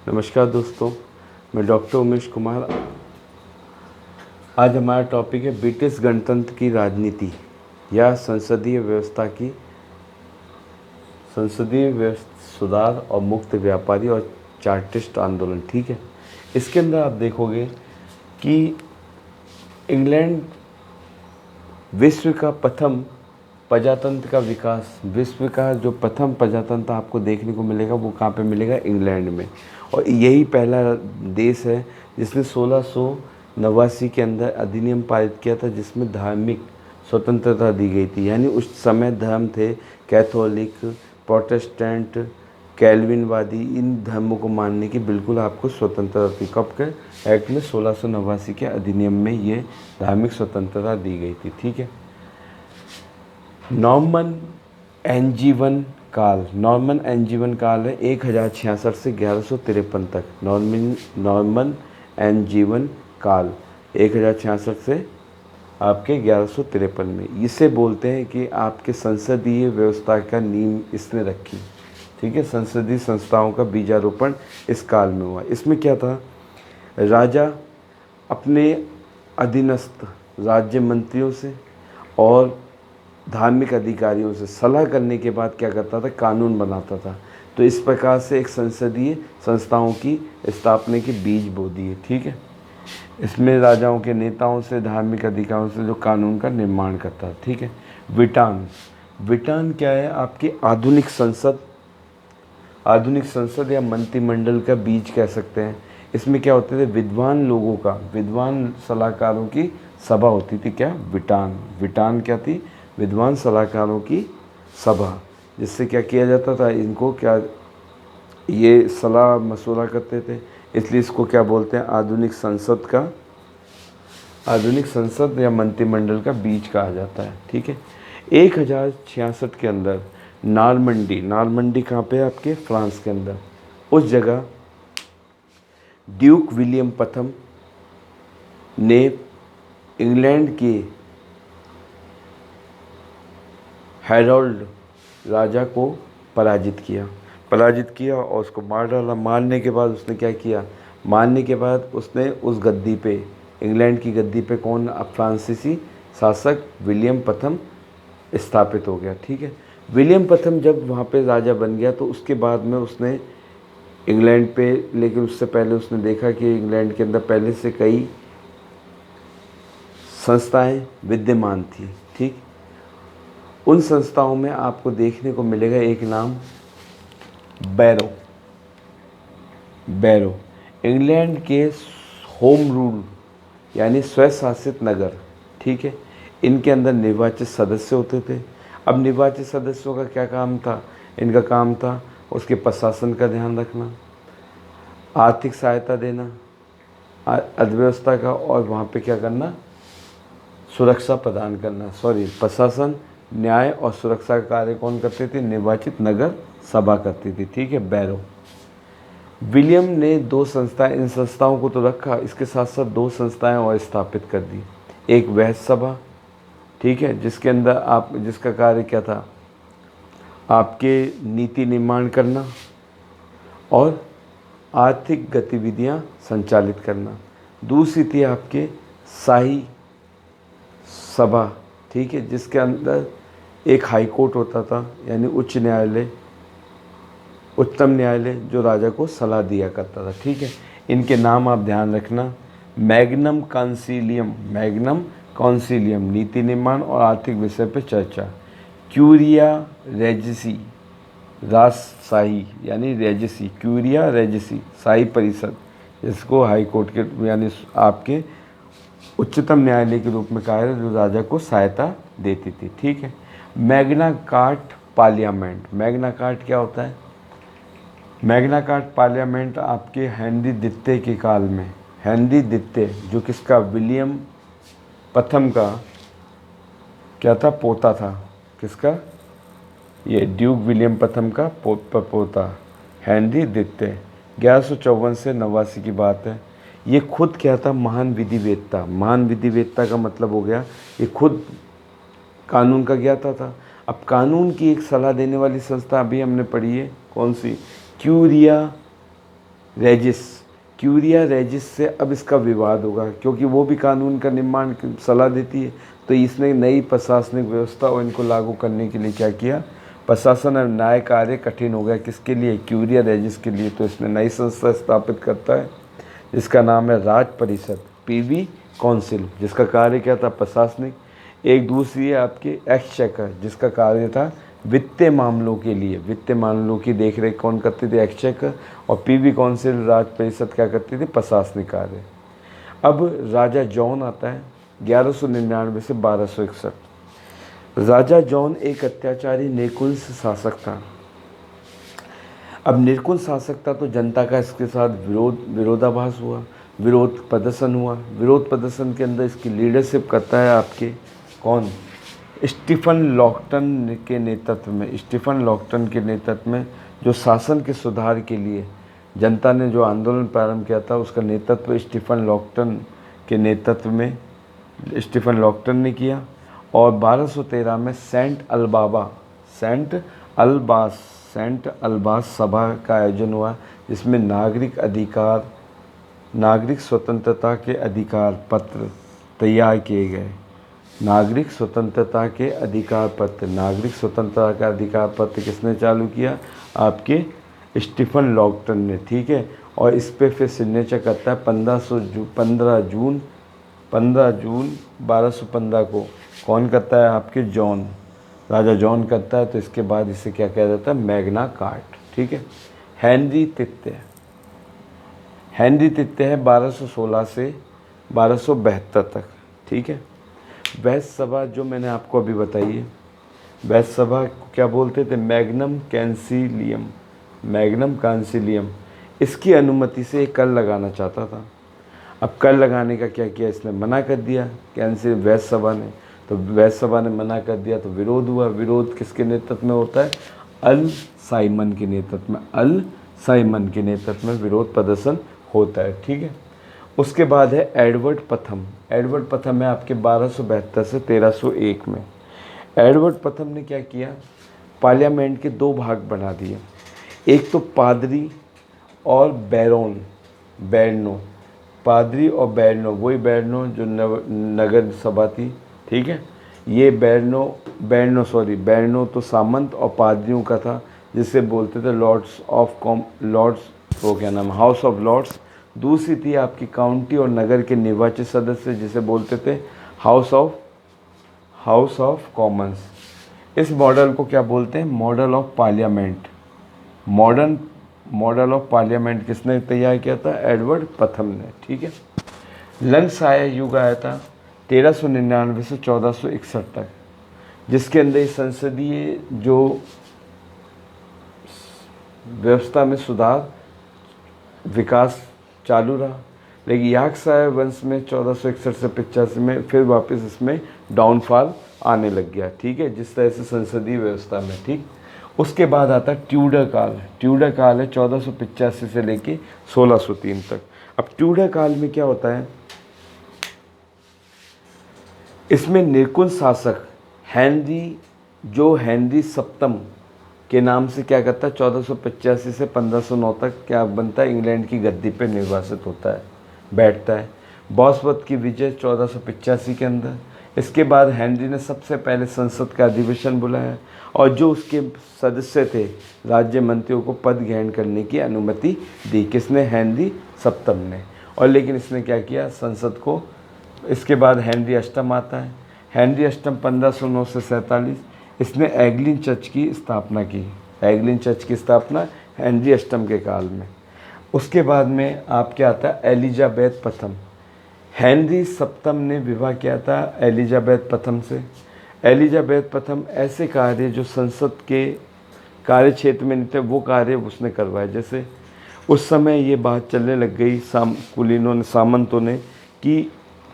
नमस्कार दोस्तों, मैं डॉक्टर उमेश कुमार। आज हमारा टॉपिक है ब्रिटिश गणतंत्र की राजनीति या संसदीय व्यवस्था सुधार और मुक्त व्यापारी और चार्टिस्ट आंदोलन। ठीक है, इसके अंदर आप देखोगे कि इंग्लैंड विश्व का प्रथम प्रजातंत्र आपको देखने को मिलेगा। वो कहाँ पे मिलेगा? इंग्लैंड में। और यही पहला देश है जिसने 1689 के अंदर अधिनियम पारित किया था, जिसमें धार्मिक स्वतंत्रता दी गई थी। यानी उस समय धर्म थे कैथोलिक, प्रोटेस्टेंट, कैल्विनवादी, इन धर्मों को मानने की बिल्कुल आपको स्वतंत्रता थी। कब के एक्ट में? 1689 के अधिनियम में ये धार्मिक स्वतंत्रता दी गई थी। ठीक है। नॉर्मन एंजीवन काल है 1066 से 1153 तक। नॉर्मन एंजीवन काल 1066 से आपके 1153 में। इसे बोलते हैं कि आपके संसदीय व्यवस्था का नींव इसने रखी। ठीक है, संसदीय संस्थाओं का बीजारोपण इस काल में हुआ। इसमें क्या था? राजा अपने अधीनस्थ राज्य मंत्रियों से और धार्मिक अधिकारियों से सलाह करने के बाद क्या करता था? कानून बनाता था। तो इस प्रकार से एक संसदीय संस्थाओं की स्थापना की बीज बो दिए। ठीक है, इसमें राजाओं के नेताओं से, धार्मिक अधिकारियों से जो कानून का निर्माण करता है। ठीक है। विटान क्या है? आपकी आधुनिक संसद या मंत्रिमंडल का बीज कह सकते हैं। इसमें क्या होते थे? विद्वान सलाहकारों की सभा होती थी। क्या? विटान क्या थी? विद्वान सलाहकारों की सभा। जिससे क्या किया जाता था? इनको क्या, ये सलाह मशवरा करते थे, इसलिए इसको क्या बोलते हैं? आधुनिक संसद या मंत्रिमंडल का बीज कहा जाता है। ठीक है। 1066 के अंदर नॉर्मंडी कहाँ पे है? आपके फ्रांस के अंदर। उस जगह ड्यूक विलियम प्रथम ने इंग्लैंड के हैरोल्ड राजा को पराजित किया और उसको मार डाला। मारने के बाद उसने उस गद्दी पे, इंग्लैंड की गद्दी पे कौन? फ्रांसीसी शासक विलियम प्रथम स्थापित हो गया। ठीक है। विलियम प्रथम जब वहाँ पे राजा बन गया तो उसके बाद में उसने इंग्लैंड पे, लेकिन उससे पहले उसने देखा कि इंग्लैंड के अंदर पहले से कई संस्थाएं विद्यमान थी। ठीक, उन संस्थाओं में आपको देखने को मिलेगा एक नाम, बैरो। इंग्लैंड के होम रूल यानी स्वशासित नगर। ठीक है, इनके अंदर निर्वाचित सदस्य होते थे। अब निर्वाचित सदस्यों का क्या काम था? इनका काम था उसके प्रशासन का ध्यान रखना, आर्थिक सहायता देना अर्थव्यवस्था का, और वहाँ पे क्या करना? सुरक्षा प्रदान करना। प्रशासन, न्याय और सुरक्षा का कार्य कौन करते थे? निर्वाचित नगर सभा करती थी। ठीक है, बैरो। विलियम ने इन संस्थाओं को तो रखा, इसके साथ साथ दो संस्थाएं और स्थापित कर दी। एक वह सभा, ठीक है, जिसका कार्य क्या था? आपके नीति निर्माण करना और आर्थिक गतिविधियां संचालित करना। दूसरी थी आपके शाही सभा। ठीक है, जिसके अंदर एक हाई कोर्ट होता था, यानी उच्चतम न्यायालय, जो राजा को सलाह दिया करता था। ठीक है, इनके नाम आप ध्यान रखना। मैग्नम कॉन्सिलियम नीति निर्माण और आर्थिक विषय पर चर्चा। क्यूरिया रेजिसी राजशाही यानी क्यूरिया रेजिसी शाही परिषद, जिसको हाई कोर्ट के यानी आपके उच्चतम न्यायालय के रूप में कहा है, जो राजा को सहायता देती थी। ठीक है। मैग्ना कार्ट क्या होता है? मैग्ना कार्ट पार्लियामेंट आपके हेनरी द्वितीय के काल में, हेनरी द्वितीय जो किसका? विलियम प्रथम का क्या था? पोता था। किसका? ये ड्यूक विलियम प्रथम का पोता हेनरी द्वितीय। 1154 से 89 की बात है। ये खुद क्या था? महान विधिवेत्ता का मतलब हो गया ये खुद कानून का ज्ञाता था। अब कानून की एक सलाह देने वाली संस्था अभी हमने पढ़ी है, कौन सी? क्यूरिया रेजिस, क्यूरिया रेजिस से अब इसका विवाद होगा, क्योंकि वो भी कानून का निर्माण की सलाह देती है। तो इसने नई प्रशासनिक व्यवस्था और इनको लागू करने के लिए क्या किया, प्रशासन और न्याय कार्य कठिन हो गया। किसके लिए, क्यूरिया रेजिस के लिए। तो इसने नई संस्था स्थापित करता है जिसका नाम है राज परिषद, पीवी काउंसिल, जिसका कार्य क्या था, प्रशासनिक। एक दूसरी है आपकी एक्सचेकर, जिसका कार्य था वित्तीय मामलों के लिए, वित्तीय मामलों की देखरेख कौन करती थी, एक्सचेकर। और पीवी काउंसिल राज परिषद क्या करती थी, प्रशासनिक कार्य। अब राजा जॉन आता है 1199 से 1261। राजा जॉन एक अत्याचारी निरकुश शासक था। अब निरकुश शासक था तो जनता का इसके साथ विरोधाभास हुआ, विरोध प्रदर्शन हुआ। विरोध प्रदर्शन के अंदर इसकी लीडरशिप करता है आपके कौन, स्टीफन लॉकटन के नेतृत्व में। स्टीफन लॉकटन के नेतृत्व में जो शासन के सुधार के लिए जनता ने जो आंदोलन प्रारंभ किया था, उसका नेतृत्व स्टीफन लॉकटन के नेतृत्व में स्टीफन लॉकटन ने किया। और 1213 में सेंट अल्बास सभा का आयोजन हुआ, जिसमें नागरिक स्वतंत्रता के अधिकार पत्र तैयार किए गए। नागरिक स्वतंत्रता के अधिकार पत्र किसने चालू किया, आपके स्टीफन लॉकटन ने, ठीक है। और इस पे फिर सिग्नेचर करता है 15 जून 1215 को कौन करता है, आपके जॉन, राजा जॉन करता है। तो इसके बाद इसे क्या कहा जाता है, मैग्ना कार्टा, ठीक है। हेनरी तृतीय है 1216 से 1272 तक, ठीक है। वैध सभा जो मैंने आपको अभी बताई है, वैध सभा को क्या बोलते थे, मैग्नम कैंसिलियम। इसकी अनुमति से एक कर लगाना चाहता था। अब कर लगाने का क्या किया, इसने मना कर दिया, कैंसिल वैध सभा ने। तो वैध सभा ने मना कर दिया तो विरोध हुआ। विरोध किसके नेतृत्व में होता है, अल साइमन के नेतृत्व में विरोध प्रदर्शन होता है, ठीक है। उसके बाद है एडवर्ड प्रथम है आपके 1272 से 1301 में। एडवर्ड प्रथम ने क्या किया, पार्लियामेंट के दो भाग बना दिए। एक तो पादरी और बैरनो, वही बैरनो जो नगर सभा थी, ठीक है। ये बैरनो तो सामंत और पादरियों का था, जिसे बोलते थे हाउस ऑफ लॉर्ड्स। दूसरी थी आपकी काउंटी और नगर के निर्वाचित सदस्य, जिसे बोलते थे हाउस ऑफ कॉमन्स। इस मॉडल को क्या बोलते हैं, model of parliament. Model of parliament किसने तैयार किया था, एडवर्ड प्रथम ने, ठीक है। लंकाशायर युग आया था 1399 से 1461 तक, जिसके अंदर संसदीय जो व्यवस्था में सुधार विकास चालू रहा। लेकिन याकशायर वंश में 1461 से 85 में फिर वापस इसमें डाउनफॉल आने लग गया, ठीक है, जिस तरह से संसदीय व्यवस्था में, ठीक। उसके बाद आता ट्यूडर काल है 1485 से लेके 1603 तक। अब ट्यूडर काल में क्या होता है, इसमें निरकुश शासक हेनरी सप्तम के नाम से क्या करता है, 1485 से 1509 तक क्या बनता है, इंग्लैंड की गद्दी पे निर्वासित होता है, बैठता है। बॉसवर्थ की विजय 1485 के अंदर। इसके बाद हेनरी ने सबसे पहले संसद का अधिवेशन बुलाया और जो उसके सदस्य थे राज्य मंत्रियों को पद ग्रहण करने की अनुमति दी। किसने, हेनरी सप्तम ने। और लेकिन इसने क्या किया, संसद को। इसके बाद हेनरी अष्टम आता है। हेनरी अष्टम 1509 से 47, इसने एंग्लिकन चर्च की स्थापना की। हेनरी अष्टम के काल में। उसके बाद में आप क्या आता है, एलिजाबेथ प्रथम। हेनरी सप्तम ने विवाह किया था एलिजाबेथ प्रथम से। एलिजाबेथ प्रथम ऐसे कार्य जो संसद के कार्य क्षेत्र में नहीं थे, वो कार्य उसने करवाए। जैसे उस समय ये बात चलने लग गई सामंतों ने कि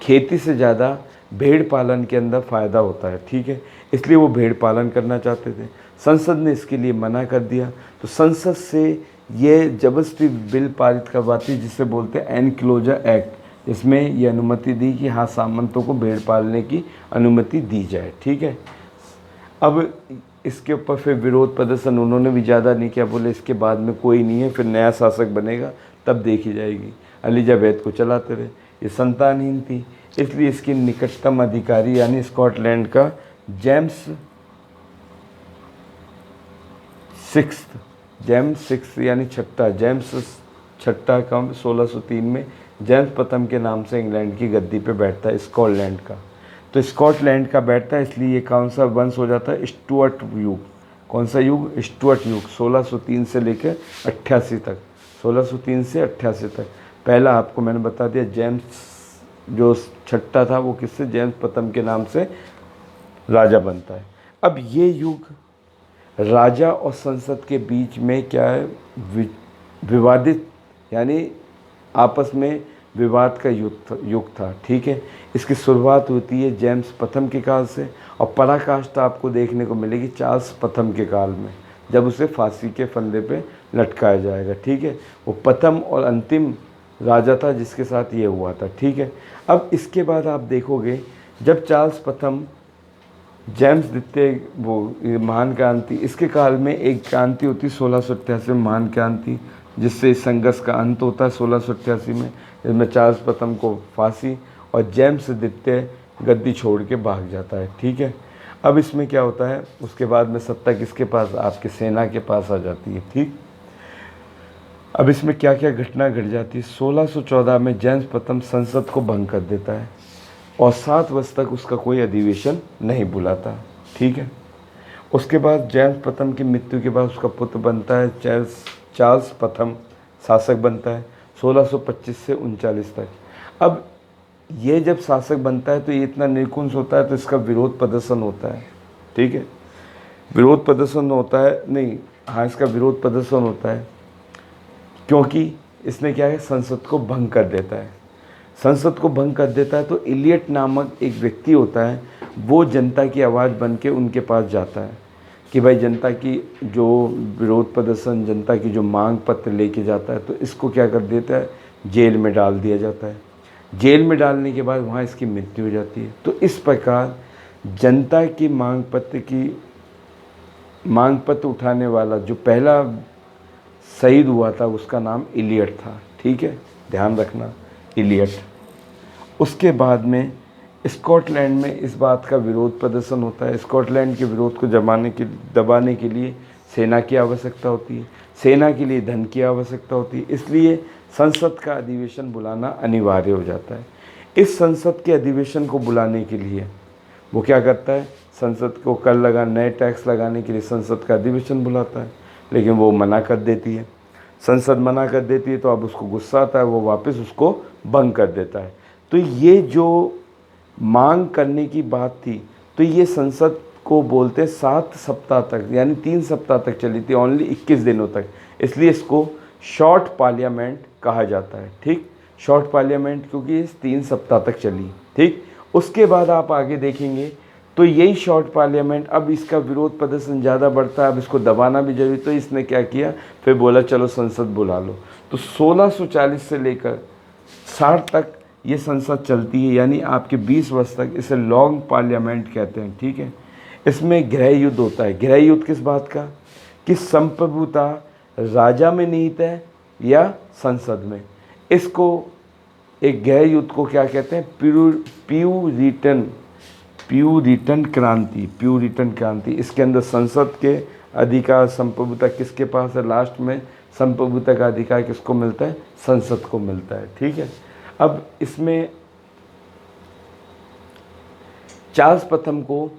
खेती से ज़्यादा भेड़ पालन के अंदर फ़ायदा होता है, ठीक है। इसलिए वो भेड़ पालन करना चाहते थे। संसद ने इसके लिए मना कर दिया। तो संसद से ये जबरदस्ती बिल पारित करवाती, जिसे बोलते हैं एनक्लोजर एक्ट। इसमें ये अनुमति दी कि हाँ, सामंतों को भेड़ पालने की अनुमति दी जाए, ठीक है। अब इसके ऊपर फिर विरोध प्रदर्शन उन्होंने भी ज़्यादा नहीं किया, बोले इसके बाद में कोई नहीं है, फिर नया शासक बनेगा तब देखी जाएगी। एलिजाबेथ को चलाते रहे, ये संतानहीन थी, इसलिए इसकी निकटतम अधिकारी यानी स्कॉटलैंड का जेम्स सिक्स यानी छठा, जेम्स छठा का 1603 में जेम्स प्रथम के नाम से इंग्लैंड की गद्दी पे बैठता है स्कॉटलैंड का। तो स्कॉटलैंड का बैठता है, इसलिए ये कौन सा वंश हो जाता है? स्टुअर्ट युग। कौन सा युग? स्टुअर्ट युग। 1603 से लेकर 88 तक, 1603 से 88 तक। पहला आपको मैंने बता दिया, जेम्स जो छठा था वो किससे? जेम्स प्रथम के नाम से राजा बनता है। अब ये युग राजा और संसद के बीच में क्या है? विवादित यानी आपस में विवाद का युग था, ठीक है। इसकी शुरुआत होती है जेम्स प्रथम के काल से और पराकाष्ठा आपको देखने को मिलेगी चार्ल्स प्रथम के काल में, जब उसे फांसी के फंदे पे लटकाया जाएगा, ठीक है। वो प्रथम और अंतिम राजा था जिसके साथ ये हुआ था, ठीक है। अब इसके बाद आप देखोगे जब चार्ल्स प्रथम, जेम्स द्वितीय, वो महान क्रांति, इसके काल में एक क्रांति होती 1688 में, महान क्रांति, जिससे इस संघर्ष का अंत होता है 1688 में। इसमें चार्ल्स प्रथम को फांसी और जेम्स द्वितीय गद्दी छोड़ के भाग जाता है, ठीक है। अब इसमें क्या होता है? उसके बाद में सत्ता किसके पास? आपके सेना के पास आ जाती है, ठीक। अब इसमें क्या क्या घटना घट जाती है? 1614 में जेम्स प्रथम संसद को भंग कर देता है और 7 वर्ष तक उसका कोई अधिवेशन नहीं बुलाता, ठीक है। उसके बाद जेम्स प्रथम की मृत्यु के बाद उसका पुत्र बनता है चार्ल्स प्रथम, शासक बनता है 1625 से 39 तक। अब ये जब शासक बनता है तो ये इतना निकुंज होता है तो इसका विरोध प्रदर्शन होता है, ठीक है। विरोध प्रदर्शन होता है, नहीं हाँ, इसका विरोध प्रदर्शन होता है क्योंकि इसने क्या है? संसद को भंग कर देता है। संसद को भंग कर देता है तो इलियट नामक एक व्यक्ति होता है, वो जनता की आवाज़ बन के उनके पास जाता है कि भाई जनता की जो विरोध प्रदर्शन, जनता की जो मांग पत्र लेके जाता है, तो इसको क्या कर देता है? जेल में डाल दिया जाता है। जेल में डालने के बाद वहाँ इसकी मृत्यु हो जाती है। तो इस प्रकार जनता की मांग पत्र उठाने वाला जो पहला शहीद हुआ था उसका नाम इलियट था, ठीक है, ध्यान रखना, इलियट। उसके बाद में स्कॉटलैंड में इस बात का विरोध प्रदर्शन होता है। स्कॉटलैंड के विरोध को दबाने के लिए सेना की आवश्यकता होती है, सेना के लिए धन की आवश्यकता होती है, इसलिए संसद का अधिवेशन बुलाना अनिवार्य हो जाता है। इस संसद के अधिवेशन को बुलाने के लिए वो क्या करता है? संसद को कर नए टैक्स लगाने के लिए संसद का अधिवेशन बुलाता है, लेकिन वो मना कर देती है। संसद मना कर देती है तो अब उसको गुस्सा आता है, वो वापस उसको भंग कर देता है। तो ये जो मांग करने की बात थी, तो ये संसद को बोलते 7 सप्ताह तक, यानी 3 सप्ताह तक चली थी, ओनली 21 दिनों तक, इसलिए इसको शॉर्ट पार्लियामेंट कहा जाता है, ठीक। शॉर्ट पार्लियामेंट क्योंकि ये 3 सप्ताह तक चली, ठीक। उसके बाद आप आगे देखेंगे तो यही शॉर्ट पार्लियामेंट, अब इसका विरोध प्रदर्शन ज़्यादा बढ़ता है, अब इसको दबाना भी जरूरी, तो इसने क्या किया? फिर बोला चलो संसद बुला लो। तो 1640 से लेकर 60 तक ये संसद चलती है, यानी आपके 20 वर्ष तक। इसे लॉन्ग पार्लियामेंट कहते हैं, ठीक है। इसमें गृह युद्ध होता है। गृह युद्ध किस बात का? कि संप्रभुता राजा में निहित है या संसद में। इसको एक गृह युद्ध को क्या कहते हैं? प्यूरिटन क्रांति। इसके अंदर संसद के अधिकार, संप्रभुता किसके पास है? लास्ट में संप्रभुता का अधिकार किसको मिलता है? संसद को मिलता है, ठीक है। अब इसमें चार्ल्स प्रथम को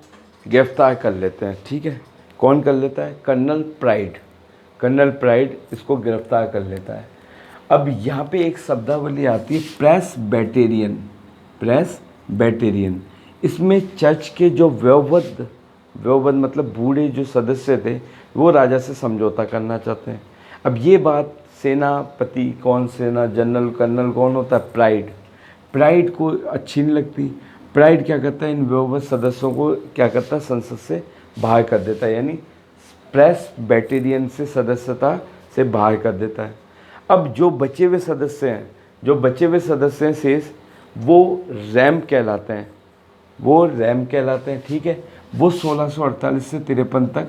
गिरफ्तार कर लेते हैं, ठीक है। कौन कर लेता है? कर्नल प्राइड इसको गिरफ्तार कर लेता है। अब यहाँ पे एक शब्दावली आती है प्रेस बैटेरियन। इसमें चर्च के जो व्यवबद्ध मतलब बूढ़े जो सदस्य थे, वो राजा से समझौता करना चाहते हैं। अब ये बात सेनापति कौन, सेना जनरल कर्नल कौन होता है? प्राइड को अच्छी नहीं लगती। प्राइड क्या करता है? इन व्यवबद्ध सदस्यों को क्या करता है? संसद से बाहर कर देता है, यानी प्रेस बैटेरियन से सदस्यता से बाहर कर देता है। अब जो बचे हुए सदस्य हैं शेष, वो रैम कहलाते हैं, ठीक है। वो 1648 से 53 तक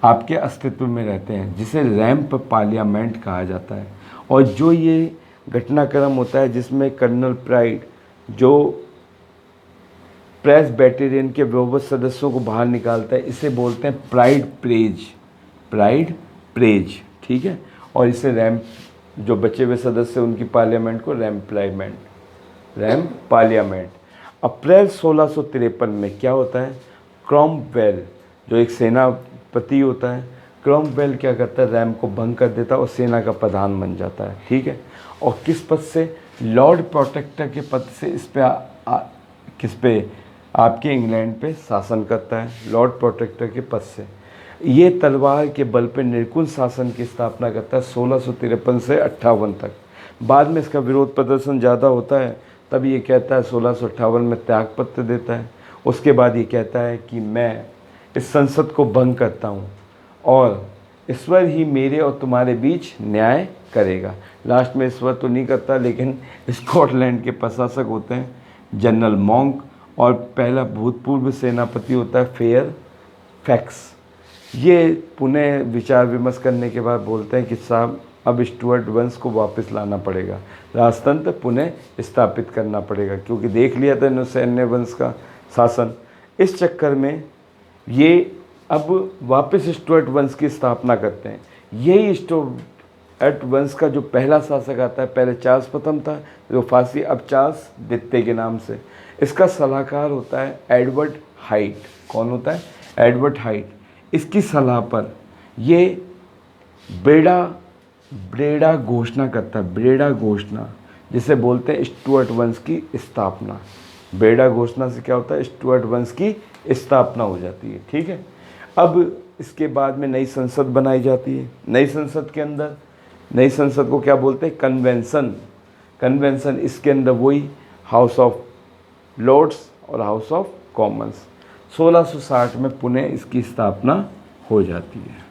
आपके अस्तित्व में रहते हैं, जिसे रैंप पार्लियामेंट कहा जाता है। और जो ये घटनाक्रम होता है जिसमें कर्नल प्राइड जो प्रेसबेटेरियन के व्यवहार सदस्यों को बाहर निकालता है, इसे बोलते हैं प्राइड प्रेज, प्राइड प्रेज, ठीक है। और इसे रैंप, जो बचे हुए सदस्य उनकी पार्लियामेंट को रैंप पार्लियामेंट। अप्रैल 1653 में क्या होता है, क्रॉमवेल जो एक सेनापति होता है, क्रॉमवेल क्या करता है, रैंप को भंग कर देता है और सेना का प्रधान बन जाता है, ठीक है। और किस पद से, लॉर्ड प्रोटेक्टर के पद से इस पे किस पे, आपके इंग्लैंड पे शासन करता है, लॉर्ड प्रोटेक्टर के पद से। ये तलवार के बल पे निर्कुल शासन की स्थापना करता है 1653 से 58 तक। बाद में इसका विरोध प्रदर्शन ज़्यादा होता है, तब ये कहता है 1658 में त्यागपत्र देता है। उसके बाद ये कहता है कि मैं इस संसद को भंग करता हूँ और ईश्वर ही मेरे और तुम्हारे बीच न्याय करेगा। लास्ट में ईश्वर तो नहीं करता, लेकिन स्कॉटलैंड के प्रशासक होते हैं जनरल मॉन्क, और पहला भूतपूर्व सेनापति होता है फेयर फैक्स। ये पुनः विचार विमर्श करने के बाद बोलते हैं कि साहब अब स्टुअर्ट वंश को वापस लाना पड़ेगा, राजतंत्र पुनः स्थापित करना पड़ेगा, क्योंकि देख लिया था नौसैन्य वंश का शासन। इस चक्कर में ये अब वापस स्टुअर्ट वंश की स्थापना करते हैं। यही स्टुअर्ट वंश का जो पहला शासक आता है, पहले चार्ल्स प्रथम था जो फांसी, अब चार्ल्स द्वितीय के नाम से। इसका सलाहकार होता है एडवर्ड हाइट। कौन होता है, एडवर्ड हाइट। इसकी सलाह पर ये ब्रेडा घोषणा करता है, ब्रेडा घोषणा, जिसे बोलते हैं स्टुअर्ट वंश की स्थापना। ब्रेडा घोषणा से क्या होता है, स्टुअर्ट वंश की स्थापना हो जाती है, ठीक है। अब इसके बाद में नई संसद बनाई जाती है। नई संसद के अंदर, नई संसद को क्या बोलते हैं, कन्वेंशन। कन्वेंशन, इसके अंदर वही हाउस ऑफ लॉर्ड्स और हाउस ऑफ कॉमन्स। 1660 में पुनः इसकी स्थापना हो जाती है।